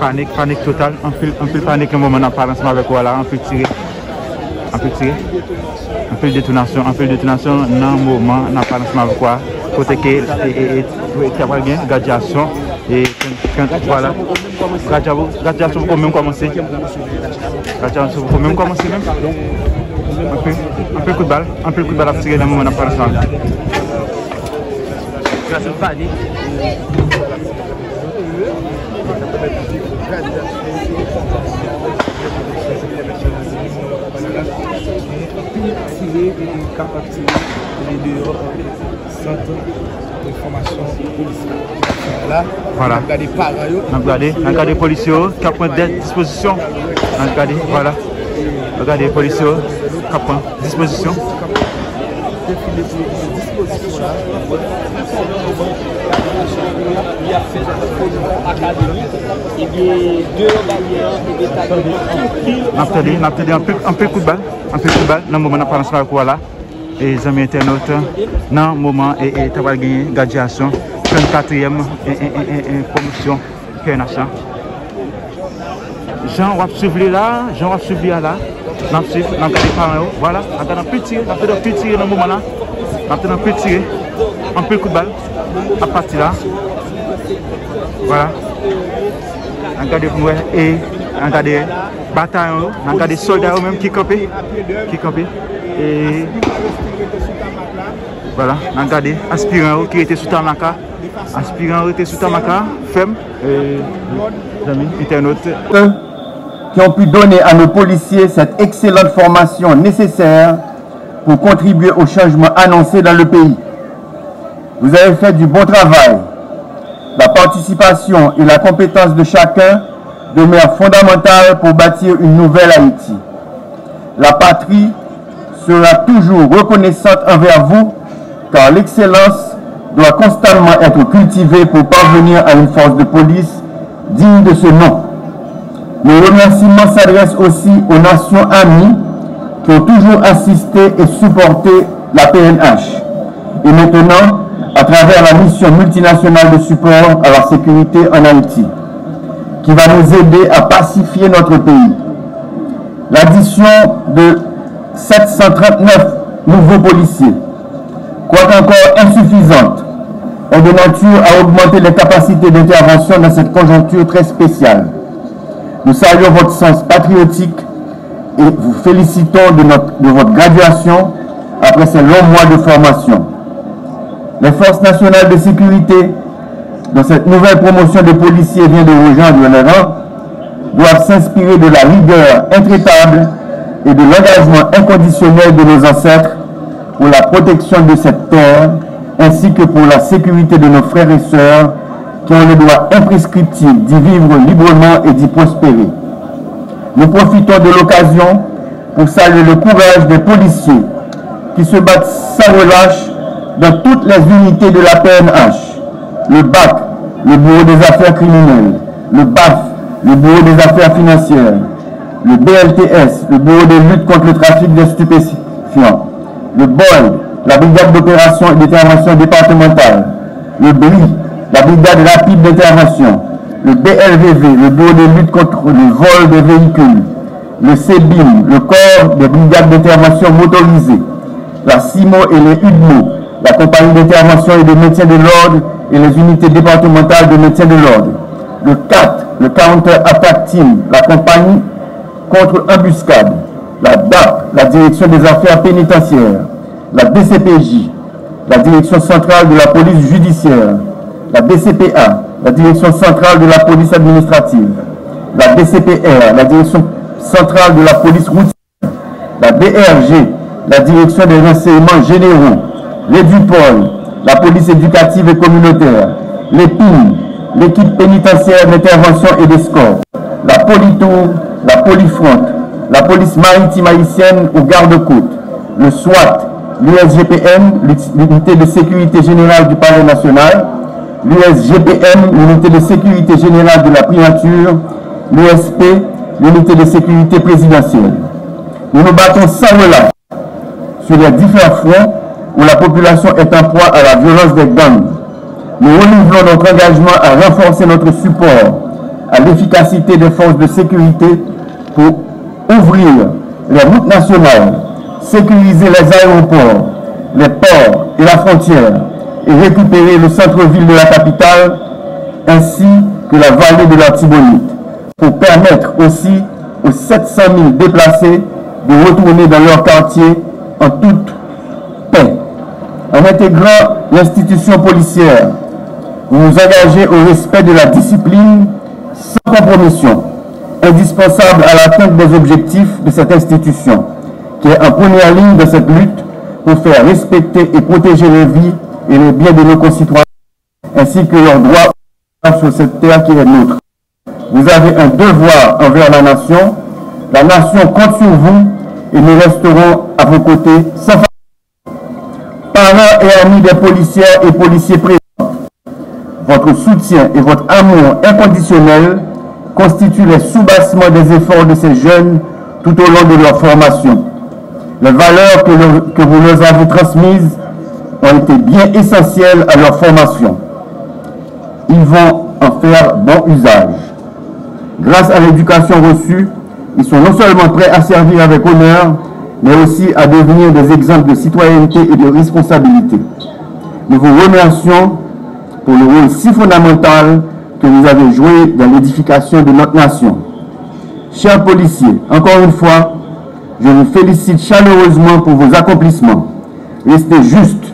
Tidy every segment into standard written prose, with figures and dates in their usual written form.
panique totale, un peu panique un moment, on parle ensemble avec voilà, un peu tiré, un peu de détonation, dans un moment, on parle ensemble avec quoi, côté que il y a bien gradation et voilà, gradation pour même commencer, gradation pour même commencer même, un peu coup de balle à tirer dans un moment, on parle ensemble. Grâce à panique. Voilà. On a regardé les policiers qui prennent des dispositions. Voilà. Regardez les policiers qui prennent des dispositions. On a un peu coup de balle, dans le moment où on a parlé avec voilà. Et les amis internautes, dans le moment où on a gagné graduation, 34e promotion PNH. Jean va suivre là, on a des parents, voilà, on a un peu tiré dans le moment là, on a un peu tiré, un peu coup de balle, à partir là, voilà, on a des bataillons, on a des soldats même qui campaient, et voilà, on a des aspirants qui étaient sous Tamaka, ferme, et les amis internautes. Qui ont pu donner à nos policiers cette excellente formation nécessaire pour contribuer au changement annoncé dans le pays. Vous avez fait du bon travail. La participation et la compétence de chacun demeurent fondamentales pour bâtir une nouvelle Haïti. La patrie sera toujours reconnaissante envers vous, car l'excellence doit constamment être cultivée pour parvenir à une force de police digne de ce nom. Nos remerciements s'adressent aussi aux nations amies qui ont toujours assisté et supporté la PNH. Et maintenant, à travers la mission multinationale de support à la sécurité en Haïti, qui va nous aider à pacifier notre pays. L'addition de 739 nouveaux policiers, quoique encore insuffisante, est de nature à augmenter les capacités d'intervention dans cette conjoncture très spéciale. Nous saluons votre sens patriotique et vous félicitons de votre graduation après ces longs mois de formation. Les forces nationales de sécurité, dont cette nouvelle promotion de policiers vient de rejoindre le rang, doivent s'inspirer de la rigueur intraitable et de l'engagement inconditionnel de nos ancêtres pour la protection de cette terre, ainsi que pour la sécurité de nos frères et sœurs qui ont le droit imprescriptible d'y vivre librement et d'y prospérer. Nous profitons de l'occasion pour saluer le courage des policiers qui se battent sans relâche dans toutes les unités de la PNH, le BAC, le Bureau des Affaires criminelles, le BAF, le Bureau des Affaires financières, le BLTS, le Bureau de lutte contre le trafic des stupéfiants, le BOLD, la Brigade d'opération et d'intervention départementale, le BRI, la Brigade rapide d'intervention, le BLVV, le Bureau de lutte contre le vol des véhicules, le CEBIM, le corps des brigades d'intervention motorisées, la CIMO et les UDMO, la compagnie d'intervention et de maintien de l'ordre et les unités départementales de maintien de l'ordre, le CAT, le Counter Attack Team, la compagnie contre embuscade, la DAP, la Direction des affaires pénitentiaires, la DCPJ, la Direction centrale de la police judiciaire, la DCPA, la Direction centrale de la police administrative, la DCPR, la Direction centrale de la police routière, la DRG, la Direction des renseignements généraux, l'EDUPOL, la police éducative et communautaire, l'EPIN, l'équipe pénitentiaire d'intervention et d'escorte, la Politour, la Polifront, la police maritime haïtienne aux gardes-côtes, le SWAT, l'USGPN, l'unité de sécurité générale du Palais national, l'USGPN, l'unité de sécurité générale de la primature, l'USP, l'unité de sécurité présidentielle. Nous nous battons sans relâche sur les différents fronts où la population est en proie à la violence des gangs. Nous renouvelons notre engagement à renforcer notre support à l'efficacité des forces de sécurité pour ouvrir les routes nationales, sécuriser les aéroports, les ports et la frontière et récupérer le centre-ville de la capitale ainsi que la vallée de la Tibonite pour permettre aussi aux 700 000 déplacés de retourner dans leur quartier en toute paix. En intégrant l'institution policière, vous vous engagez au respect de la discipline sans compromission, indispensable à l'atteinte des objectifs de cette institution, qui est en première ligne de cette lutte pour faire respecter et protéger les vies et les biens de nos concitoyens, ainsi que leurs droits sur cette terre qui est nôtre. Vous avez un devoir envers la nation compte sur vous et nous resterons à vos côtés sans faille. Parents et amis des policières et policiers présents, votre soutien et votre amour inconditionnel constituent les soubassements des efforts de ces jeunes tout au long de leur formation. Les valeurs que vous leur avez transmises ont été bien essentielles à leur formation. Ils vont en faire bon usage. Grâce à l'éducation reçue, ils sont non seulement prêts à servir avec honneur, mais aussi à devenir des exemples de citoyenneté et de responsabilité. Nous vous remercions pour le rôle si fondamental que vous avez joué dans l'édification de notre nation. Chers policiers, encore une fois, je vous félicite chaleureusement pour vos accomplissements. Restez justes,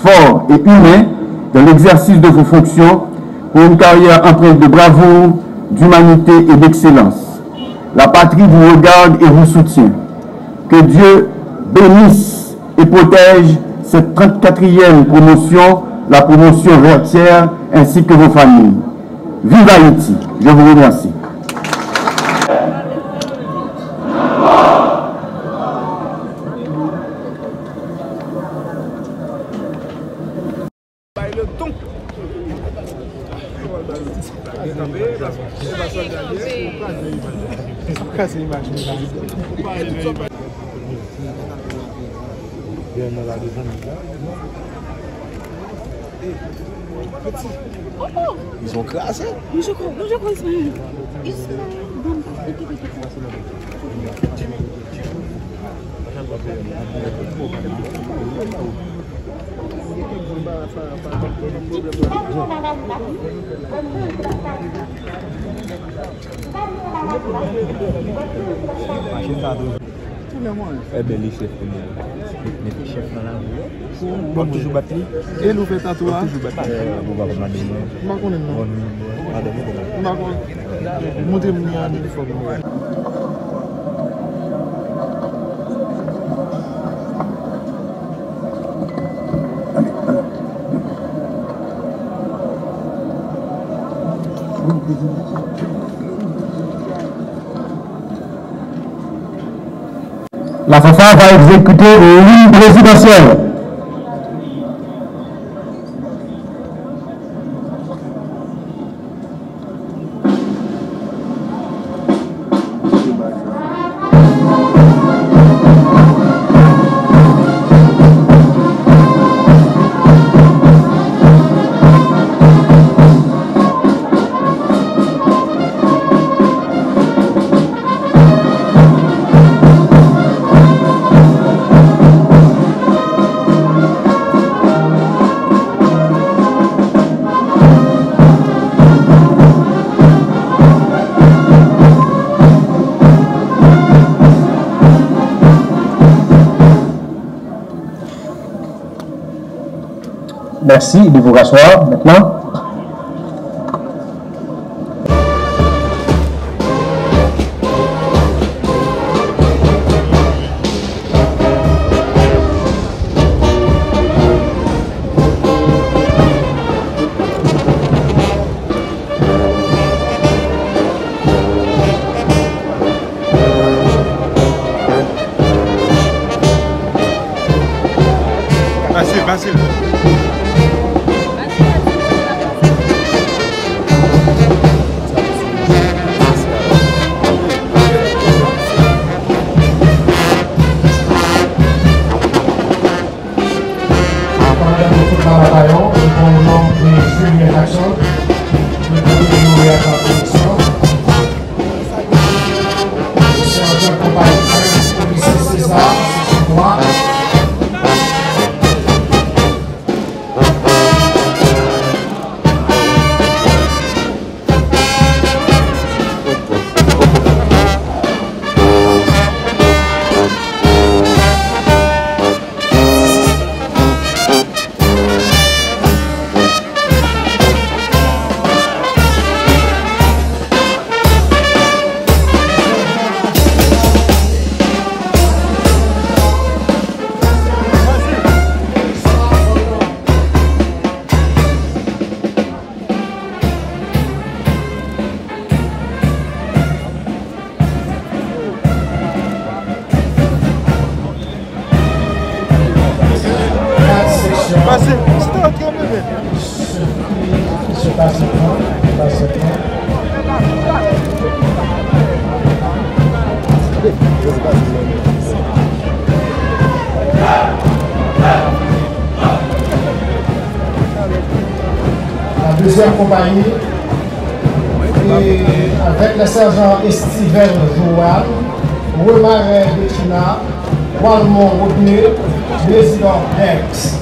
forts et humains dans l'exercice de vos fonctions pour une carrière empreinte de bravoure, d'humanité et d'excellence. La patrie vous regarde et vous soutient. Que Dieu bénisse et protège cette 34e promotion, la promotion vertière, ainsi que vos familles. Vive Haïti! Je vous remercie. Ils ont classé. Je crois qu'ils sont... Eh bien, les chefs, les chefs dans la rue. Bon, toujours battu. Et nous faisons tatouage. Toujours battu. Montrez-moi l'uniforme. La FAFA va exécuter l'hymne présidentiel. Merci de vous rasseoir maintenant. Facile. La deuxième compagnie, et avec le sergent Estivel Joal, Remaret Bettina, Walmont Rodney, président Dex.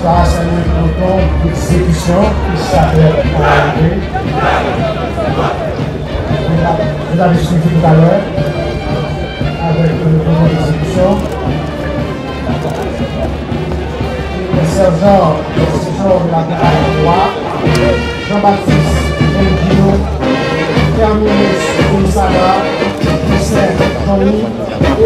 Ça, c'est le peloton d'exécution qui s'appelle arriver. Vous avez suivi tout à l'heure avec le peloton d'exécution. Le sergent de la compagnie 3, Jean-Baptiste Benguino, Terminus Commissariat, Hussein Jean-Louis et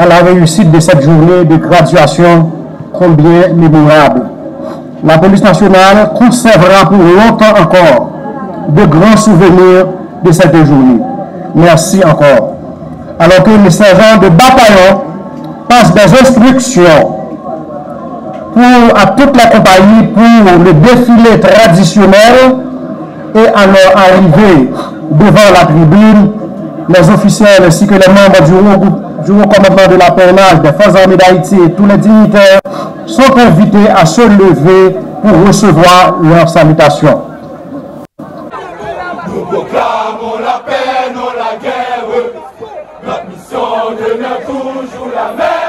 à la réussite de cette journée de graduation combien mémorable. La police nationale conservera pour longtemps encore de grands souvenirs de cette journée. Merci encore. Alors que les sergents de bataillon passent des instructions à toute la compagnie pour le défilé traditionnel et à leur arrivée devant la tribune, les officiels ainsi que les membres du haut commandement de l'appareillage des forces armées d'Haïti et tous les dignitaires sont invités à se lever pour recevoir leurs salutations. Nous proclamons la paix, non la guerre. Notre mission demeure toujours la même.